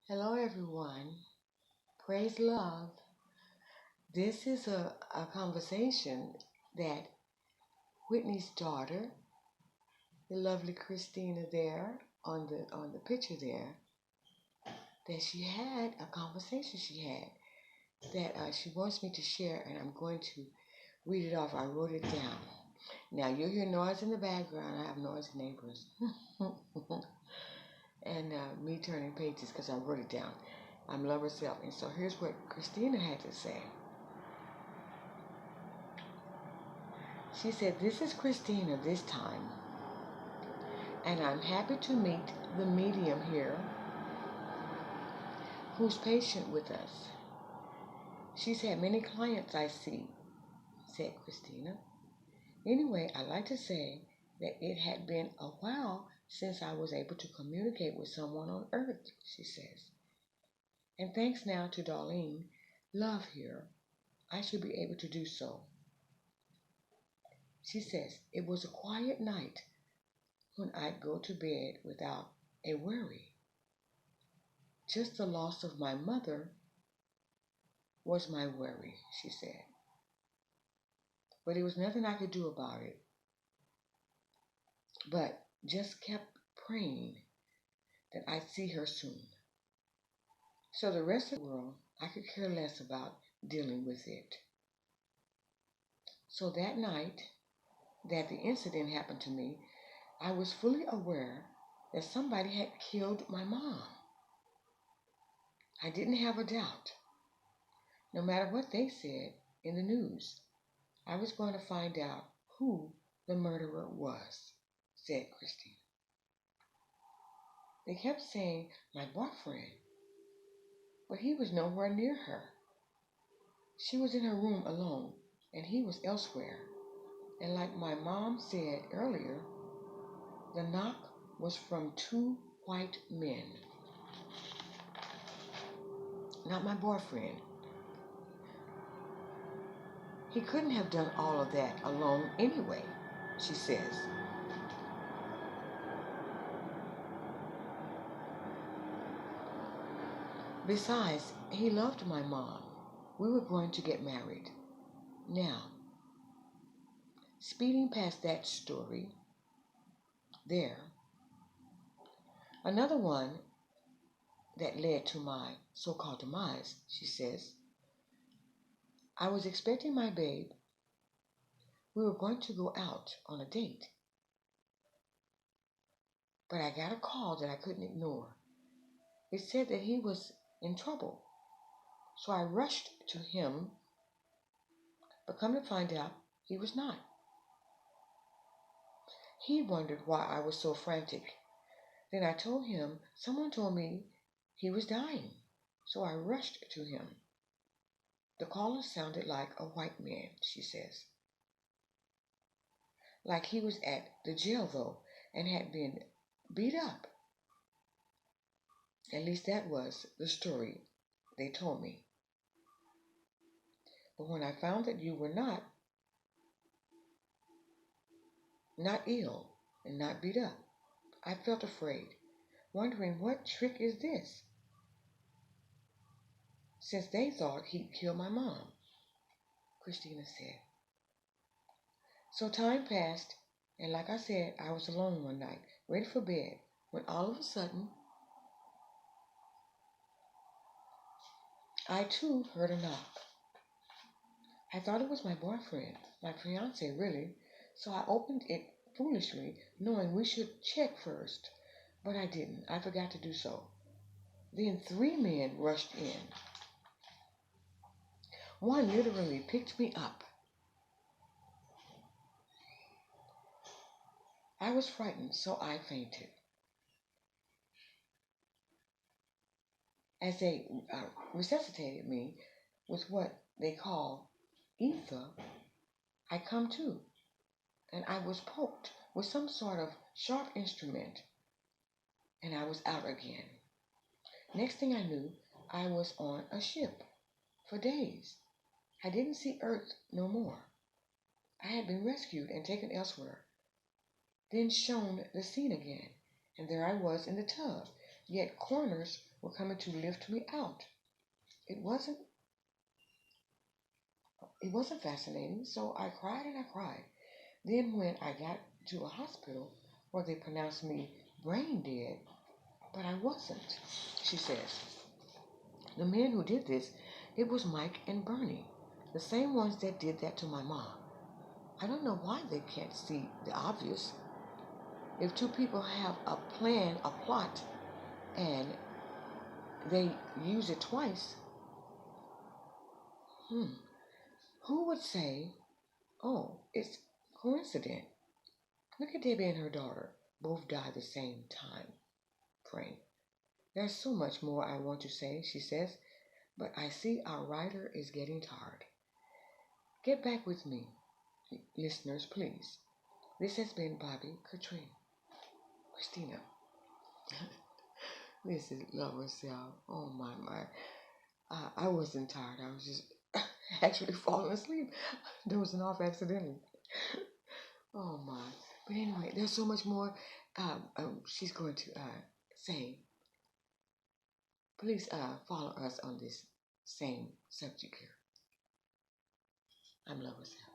Hello, everyone. Praise love. This is a conversation that Whitney's daughter, the lovely Christina there on the picture there, that she had a conversation she had that she wants me to share, and I'm going to read it off. I wrote it down. Now you'll hear noise in the background. I have noisy neighbors, and me turning pages because I wrote it down. I'm love herself, and so here's what Christina had to say. She said, "This is Christina this time, and I'm happy to meet the medium here who's patient with us. She's had many clients, I see," said Christina. "Anyway, I'd like to say that it had been a while since I was able to communicate with someone on Earth," she says. "And thanks now to Darlene, love here, I should be able to do so." She says, "It was a quiet night when I'd go to bed without a worry. Just the loss of my mother was my worry," she said. "But there was nothing I could do about it, but just kept praying that I'd see her soon. So the rest of the world, I could care less about dealing with it." So that night that the incident happened to me, I was fully aware that somebody had killed my mom. I didn't have a doubt. No matter what they said in the news, I was going to find out who the murderer was, said Christine. "They kept saying my boyfriend, but he was nowhere near her. She was in her room alone, and he was elsewhere. And like my mom said earlier, the knock was from two white men. Not my boyfriend. He couldn't have done all of that alone anyway," she says. "Besides, he loved my mom. We were going to get married." Now, speeding past that story, there, another one that led to my so-called demise, she says. "I was expecting my babe. We were going to go out on a date. But I got a call that I couldn't ignore. It said that he was in trouble. So I rushed to him, but come to find out, he was not. He wondered why I was so frantic. Then I told him someone told me he was dying. So I rushed to him. The caller sounded like a white man," she says. "Like he was at the jail, though, and had been beat up. At least that was the story they told me. But when I found that you were not ill and not beat up, I felt afraid, wondering what trick is this, since they thought he'd kill my mom," Christina said. "So time passed, and like I said, I was alone one night, ready for bed, when all of a sudden, I too heard a knock. I thought it was my boyfriend, my fiance really, so I opened it foolishly, knowing we should check first. But I didn't. I forgot to do so. Then three men rushed in. One literally picked me up. I was frightened, so I fainted. As they resuscitated me with what they call ether, I come to, and I was poked with some sort of sharp instrument, and I was out again. Next thing I knew, I was on a ship for days. I didn't see Earth no more. I had been rescued and taken elsewhere, then shown the scene again, and there I was in the tub, Yet corners were coming to lift me out. It wasn't it wasn't fascinating, so I cried and I cried. Then when I got to a hospital where they pronounced me brain dead, but I wasn't, she says. The men who did this, it was Mike and Bernie, the same ones that did that to my mom. I don't know why they can't see the obvious. If two people have a plan, a plot, and they use it twice, who would say, oh, it's coincident? Look at Debbie and her daughter. Both died the same time. Praying. There's so much more I want to say, she says, but I see our writer is getting tired. Get back with me, listeners, please. This has been Bobby, Katrina, Christina. This is Love Herself. Oh my. I wasn't tired. I was just actually falling asleep, dozing off accidentally. Oh my. But anyway, there's so much more she's going to say. Please follow us on this same subject here. I'm Love Herself.